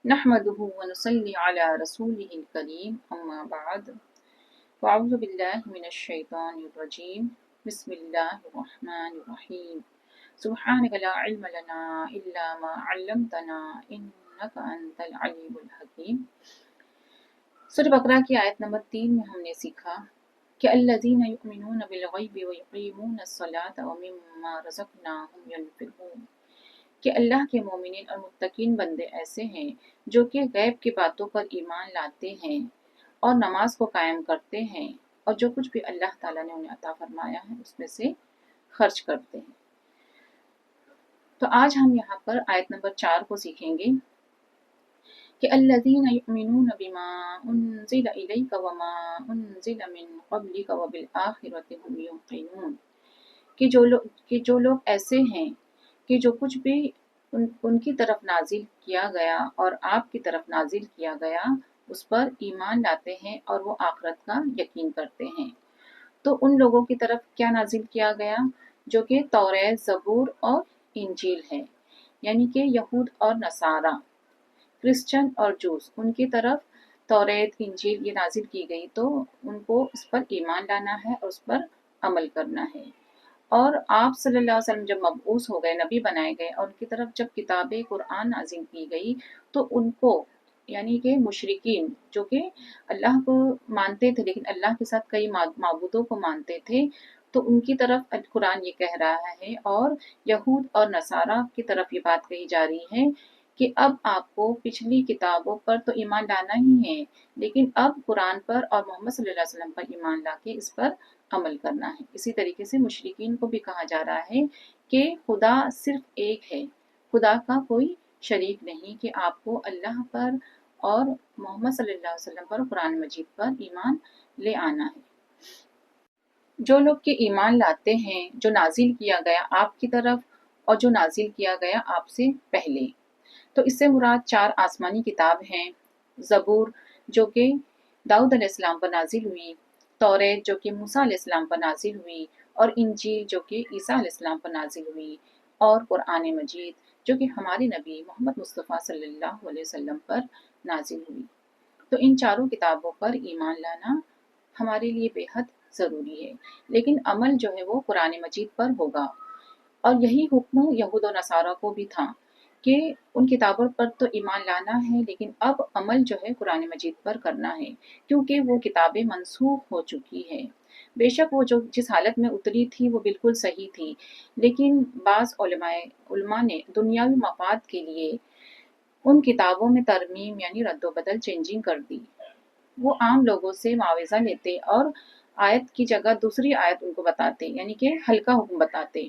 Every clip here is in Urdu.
نحمده ونصلي على رسوله الكريم أما بعد فأعوذ بالله من الشيطان الرجيم بسم الله الرحمن الرحيم سبحانك لا علم لنا إلا ما علمتنا إنك أنت العليم الحكيم۔ سورہ بقرہ کی آیت نمبر 3 میں ہم نے سیکھا کہ الذین یؤمنون بالغیب ویقیمون الصلاة ومما رزقناہم ينفقون، کہ اللہ کے مومنین اور متقین بندے ایسے ہیں جو کہ غیب کی باتوں پر ایمان لاتے ہیں اور نماز کو قائم کرتے ہیں اور جو کچھ بھی اللہ تعالیٰ نے انہیں عطا فرمایا ہے اس میں سے خرچ کرتے ہیں۔ تو آج ہم یہاں پر آیت نمبر 4 کو سیکھیں گے کہ الذین یؤمنون بما انزل الیک وما انزل من قبلک وبالآخرۃ هم یوقنون، کہ جو لوگ ایسے ہیں کہ جو کچھ بھی ان کی طرف نازل کیا گیا اور آپ کی طرف نازل کیا گیا اس پر ایمان لاتے ہیں اور وہ آخرت کا یقین کرتے ہیں۔ تو ان لوگوں کی طرف کیا نازل کیا گیا؟ جو کہ توریت، زبور اور انجیل ہے، یعنی کہ یہود اور نصارہ، کرسچن اور جوز، ان کی طرف توریت، انجیل یہ نازل کی گئی، تو ان کو اس پر ایمان لانا ہے اور اس پر عمل کرنا ہے۔ اور آپ صلی اللہ علیہ وسلم جب مبعوث ہو گئے، نبی بنائے گئے، اور ان کی طرف جب کتاب قرآن نازل کی گئی تو ان کو، یعنی کہ مشرکین جو کہ اللہ کو مانتے تھے لیکن اللہ کے ساتھ کئی معبودوں کو مانتے تھے، تو ان کی طرف قرآن یہ کہہ رہا ہے، اور یہود اور نصارہ کی طرف یہ بات کہی جا رہی ہے کہ اب آپ کو پچھلی کتابوں پر تو ایمان لانا ہی ہے، لیکن اب قرآن پر اور محمد صلی اللہ علیہ وسلم پر ایمان لا کے اس پر عمل کرنا ہے۔ اسی طریقے سے مشرکین کو بھی کہا جا رہا ہے کہ خدا صرف ایک ہے، خدا کا کوئی شریک نہیں، کہ آپ کو اللہ پر اور محمد صلی اللہ علیہ وسلم پر، قرآن مجید پر ایمان لے آنا ہے۔ جو لوگ کے ایمان لاتے ہیں جو نازل کیا گیا آپ کی طرف اور جو نازل کیا گیا آپ سے پہلے، تو اس سے مراد 4 آسمانی کتاب ہیں۔ زبور جو کہ داؤد علیہ السلام پر نازل ہوئی، توریت جو کہ موسیٰ علیہ السلام پر نازل ہوئی، اور انجیل جو کہ عیسیٰ علیہ السلام پر نازل ہوئی، اور قرآن مجید جو کہ ہمارے نبی محمد مصطفیٰ صلی اللہ علیہ وسلم پر نازل ہوئی۔ تو ان چاروں کتابوں پر ایمان لانا ہمارے لیے بے حد ضروری ہے، لیکن عمل جو ہے وہ قرآن مجید پر ہوگا۔ اور یہی حکم یہود و نصارہ کو بھی تھا کہ ان کتابوں پر تو ایمان لانا ہے لیکن اب عمل جو ہے قرآن مجید پر کرنا ہے، کیونکہ وہ کتابیں منسوخ ہو چکی ہے۔ بے شک وہ جو جس حالت میں اتری تھی وہ بالکل صحیح تھی، لیکن بعض علماء نے دنیاوی مفاد کے لیے ان کتابوں میں ترمیم یعنی رد و بدل، چینجنگ کر دی۔ وہ عام لوگوں سے معاوضہ لیتے اور آیت کی جگہ دوسری آیت ان کو بتاتے، یعنی کہ ہلکا حکم بتاتے،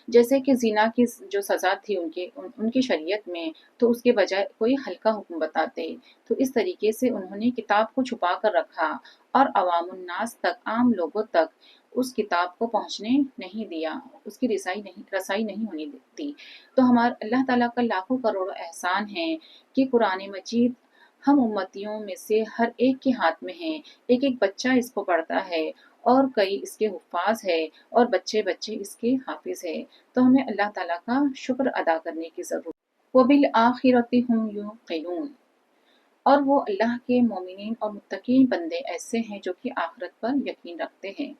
جیسے کہ زنا کی جو سزا تھی ان کی شریعت میں، تو اس کے بجائے کوئی ہلکا حکم بتاتے۔ تو اس طریقے سے انہوں نے کتاب کو چھپا کر رکھا اور عوام الناس تک، عام لوگوں تک اس کتاب کو پہنچنے نہیں دیا، اس کی رسائی نہیں ہونی دی۔ تو ہمارا اللہ تعالیٰ کا لاکھوں کروڑوں احسان ہے کہ قرآن مجید ہم امتیوں میں سے ہر ایک کے ہاتھ میں ہیں، ایک ایک بچہ اس کو پڑھتا ہے اور کئی اس کے حفاظ ہے اور بچے بچے اس کے حافظ ہے۔ تو ہمیں اللہ تعالیٰ کا شکر ادا کرنے کی ضرورت ہے۔ وَبِالْآخِرَةِ هُمْ يُوقِنُونَ، اور وہ اللہ کے مومنین اور متقین بندے ایسے ہیں جو کہ آخرت پر یقین رکھتے ہیں۔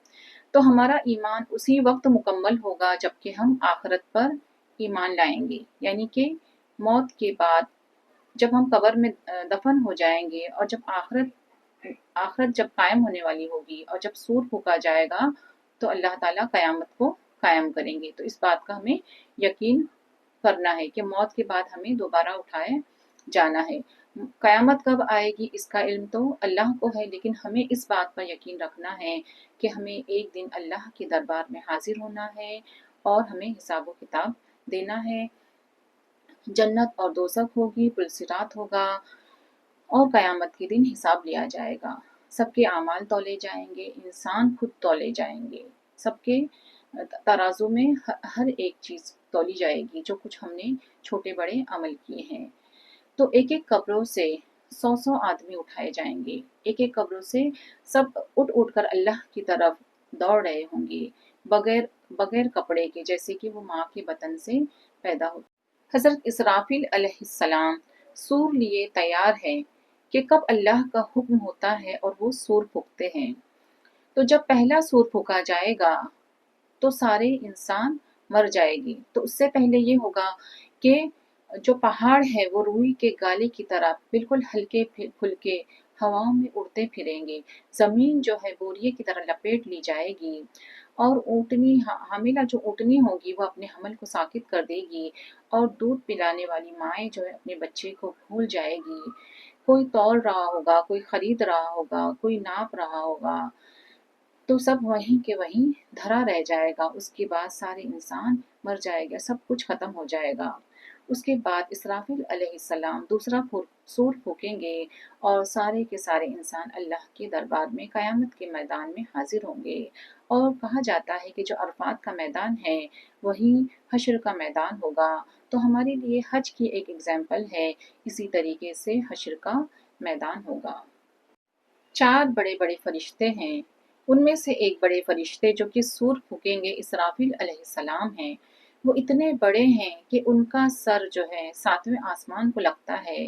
تو ہمارا ایمان اسی وقت مکمل ہوگا جب کہ ہم آخرت پر ایمان لائیں گے، یعنی کہ موت کے بعد جب ہم قبر میں دفن ہو جائیں گے اور جب آخرت جب قائم ہونے والی ہوگی اور جب سور پھونکا جائے گا تو اللہ تعالیٰ قیامت کو قائم کریں گے۔ تو اس بات کا ہمیں یقین کرنا ہے کہ موت کے بعد ہمیں دوبارہ اٹھائے جانا ہے۔ قیامت کب آئے گی اس کا علم تو اللہ کو ہے، لیکن ہمیں اس بات پر یقین رکھنا ہے کہ ہمیں ایک دن اللہ کے دربار میں حاضر ہونا ہے اور ہمیں حساب و کتاب دینا ہے۔ جنت اور دوزخ ہوگی، پل صراط ہوگا، اور قیامت کے دن حساب لیا جائے گا۔ سب کے اعمال تولے جائیں گے، انسان خود تولے جائیں گے، سب کے ترازو میں ہر ایک چیز تولی جائے گی جو کچھ ہم نے چھوٹے بڑے عمل کیے ہیں۔ تو ایک ایک قبروں سے 100 آدمی اٹھائے جائیں گے، ایک ایک قبروں سے سب اٹھ کر اللہ کی طرف دوڑ رہے ہوں گے، بغیر کپڑے کے، جیسے کہ وہ ماں کے بطن سے پیدا ہوتے۔ حضرت اسرافیل علیہ السلام سور لیے تیار ہے کہ کب اللہ کا حکم ہوتا ہے اور وہ سور پھونکتے ہیں۔ تو جب پہلا سور پھونکا جائے گا تو سارے انسان مر جائے گی۔ تو اس سے پہلے یہ ہوگا کہ جو پہاڑ ہے وہ روئی کے گالے کی طرح بالکل ہلکے پھلکے ہواؤں میں اڑتے پھریں گے۔ زمین جو ہے بوریے کی طرح لپیٹ لی جائے گی، اور اونٹنی حاملہ جو اونٹنی ہوگی وہ اپنے حمل کو ساکت کر دے گی، اور دودھ پلانے والی مائیں جو ہے اپنے بچے کو بھول جائے گی۔ کوئی تول رہا ہوگا، کوئی خرید رہا ہوگا، کوئی ناپ رہا ہوگا، تو سب وہیں کے وہیں دھرا رہ جائے گا۔ اس کے بعد سارے انسان مر جائے گا، سب کچھ ختم ہو جائے گا۔ اس کے بعد اسرافیل علیہ السلام دوسرا سور پھونکیں گے، اور سارے کے سارے انسان اللہ کے دربار میں قیامت کے میدان میں حاضر ہوں گے۔ اور کہا جاتا ہے کہ جو عرفات کا میدان ہے وہی حشر کا میدان ہوگا۔ تو ہمارے لیے حج کی ایک اگزامپل ہے، اسی طریقے سے حشر کا میدان ہوگا۔ 4 بڑے بڑے فرشتے ہیں، ان میں سے ایک بڑے فرشتے جو کہ سور پھونکیں گے اسرافیل علیہ السلام ہیں، وہ اتنے بڑے ہیں کہ ان کا سر جو ہے 7ویں آسمان کو لگتا ہے،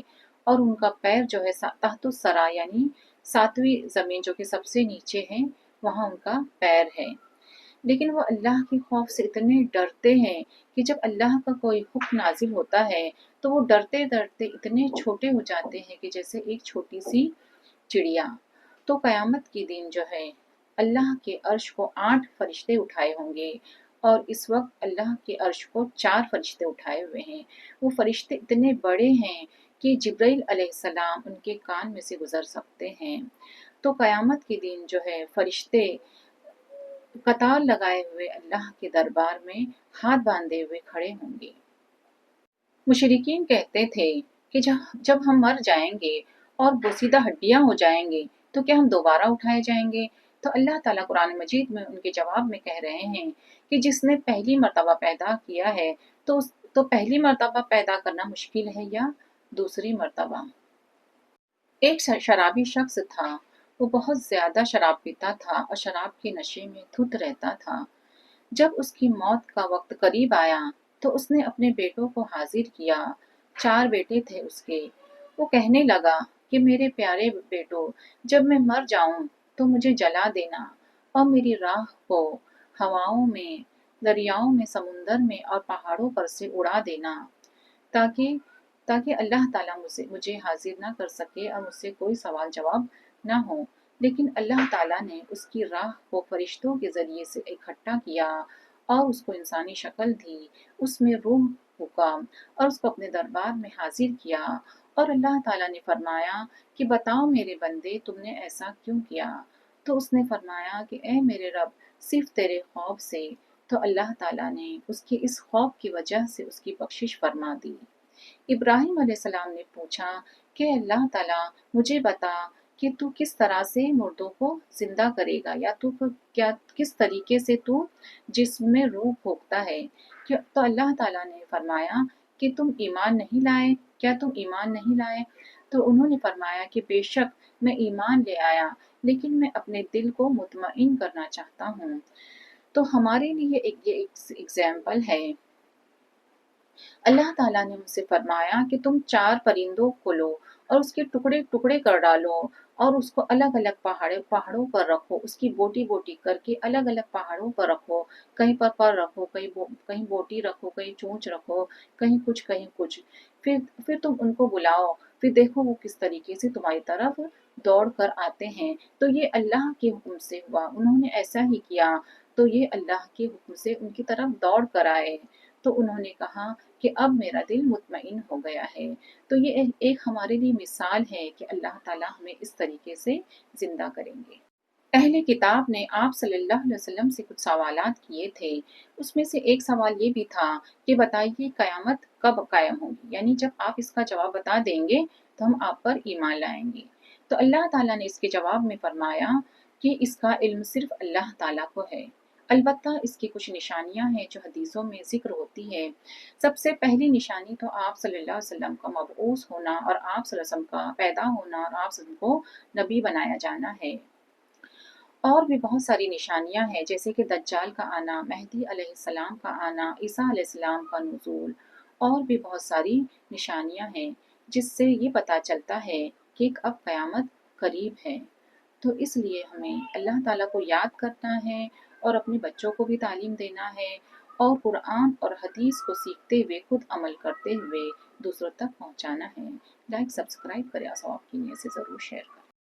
اور ان کا پیر جو ہے تحت الثری یعنی 7ویں زمین جو کہ سب سے نیچے ہے وہاں ان کا پیر ہے۔ لیکن وہ اللہ کے خوف سے اتنے ڈرتے ہیں کہ جب اللہ کا کوئی حکم نازل ہوتا ہے تو وہ ڈرتے ڈرتے اتنے چھوٹے ہو جاتے ہیں کہ جیسے ایک چھوٹی سی چڑیا۔ تو قیامت کے دن جو ہے اللہ کے عرش کو 8 فرشتے اٹھائے ہوں گے، اور اس وقت اللہ کے عرش کو 4 فرشتے اٹھائے ہوئے ہیں۔ وہ فرشتے اتنے بڑے ہیں کہ جبرائیل علیہ السلام ان کے کان میں سے گزر سکتے ہیں۔ تو قیامت کے دن جو ہے فرشتے قطار لگائے ہوئے اللہ کے دربار میں ہاتھ باندھے ہوئے کھڑے ہوں گے۔ مشرکین کہتے تھے کہ جب ہم مر جائیں گے اور بوسیدہ ہڈیاں ہو جائیں گے تو کیا ہم دوبارہ اٹھائے جائیں گے؟ تو اللہ تعالیٰ قرآن مجید میں ان کے جواب میں کہہ رہے ہیں کہ جس نے پہلی مرتبہ پیدا کیا ہے تو پہلی مرتبہ پیدا کرنا مشکل ہے یا دوسری مرتبہ؟ ایک شرابی شخص تھا، وہ بہت زیادہ شراب پیتا تھا اور شراب کے نشے میں دھت رہتا تھا۔ جب اس کی موت کا وقت قریب آیا تو اس نے اپنے بیٹوں کو حاضر کیا۔ 4 بیٹے تھے اس کے۔ وہ کہنے لگا کہ میرے پیارے بیٹو، جب میں مر جاؤں تو مجھے جلا دینا، اور میری راہ کو ہواؤں میں، دریاؤں میں، سمندر میں اور پہاڑوں پر سے اڑا دینا، تاکہ اللہ تعالیٰ مجھے حاضر نہ کر سکے اور مجھ سے کوئی سوال جواب نہ ہو۔ لیکن اللہ تعالیٰ نے اس کی راہ کو فرشتوں کے ذریعے سے اکٹھا کیا اور اس کو انسانی شکل دی، اس میں روح پھونکا اور اس کو اپنے دربار میں حاضر کیا، اور اللہ تعالیٰ نے فرمایا کہ بتاؤ میرے بندے تم نے ایسا کیوں کیا؟ تو اس نے فرمایا کہ اے میرے رب، صرف تیرے خوف سے۔ تو اللہ تعالیٰ نے اس کے اس خوف کی وجہ سے اس کی بخشش فرما دی۔ ابراہیم علیہ السلام نے پوچھا کہ اللہ تعالیٰ مجھے بتا کہ تو کس طرح سے مردوں کو زندہ کرے گا، یا کس طریقے سے تو جسم میں روح پھونکتا ہے؟ تو اللہ تعالیٰ نے فرمایا کہ تم ایمان نہیں لائے، کیا تم ایمان نہیں لائے؟ تو انہوں نے فرمایا کہ بے شک میں ایمان لے آیا، لیکن میں اپنے دل کو مطمئن کرنا چاہتا ہوں۔ تو ہمارے لیے یہ ایک ایگزامپل ہے۔ اللہ تعالیٰ نے مجھ سے فرمایا کہ تم 4 پرندوں کو لو اور اس کے ٹکڑے ٹکڑے کر ڈالو، اور اس کو الگ الگ پہاڑوں پر رکھو، اس کی بوٹی بوٹی کر کے الگ الگ پہاڑوں پر رکھو، کہیں پر رکھو، کہیں بوٹی رکھو، کہیں چونچ رکھو، کہیں کچھ، پھر تم ان کو بلاؤ، پھر دیکھو وہ کس طریقے سے تمہاری طرف دوڑ کر آتے ہیں۔ تو یہ اللہ کے حکم سے ہوا، انہوں نے ایسا ہی کیا، تو یہ اللہ کے حکم سے ان کی طرف دوڑ کر آئے۔ تو انہوں نے کہا کہ اب میرا دل مطمئن ہو گیا ہے۔ تو یہ ایک ہمارے لیے مثال ہے کہ اللہ تعالیٰ ہمیں اس طریقے سے زندہ کریں گے۔ اہل کتاب نے آپ صلی اللہ علیہ وسلم سے کچھ سوالات کیے تھے، اس میں سے ایک سوال یہ بھی تھا کہ بتائیے قیامت کب قائم ہوگی، یعنی جب آپ اس کا جواب بتا دیں گے تو ہم آپ پر ایمان لائیں گے۔ تو اللہ تعالیٰ نے اس کے جواب میں فرمایا کہ اس کا علم صرف اللہ تعالیٰ کو ہے، البتہ اس کی کچھ نشانیاں ہیں جو حدیثوں میں ذکر ہوتی ہے۔ سب سے پہلی نشانی تو آپ صلی اللہ علیہ وسلم کا مبعوث ہونا، اور آپ صلی اللہ علیہ وسلم کا پیدا ہونا، اور آپ صلی اللہ علیہ وسلم کو نبی بنایا جانا ہے۔ اور بھی بہت ساری نشانیاں ہیں، جیسے کہ دجال کا آنا، مہدی علیہ السلام کا آنا، عیسیٰ علیہ السلام کا نزول، اور بھی بہت ساری نشانیاں ہیں۔ جس سے یہ پتہ چلتا ہے کہ اب قیامت قریب ہے۔ تو اس لیے ہمیں اللہ تعالیٰ کو یاد کرنا ہے اور اپنے بچوں کو بھی تعلیم دینا ہے، اور قرآن اور حدیث کو سیکھتے ہوئے خود عمل کرتے ہوئے دوسروں تک پہنچانا ہے۔ لائک سبسکرائب کریں اور ثواب کی نیت سے ضرور شیئر کریں۔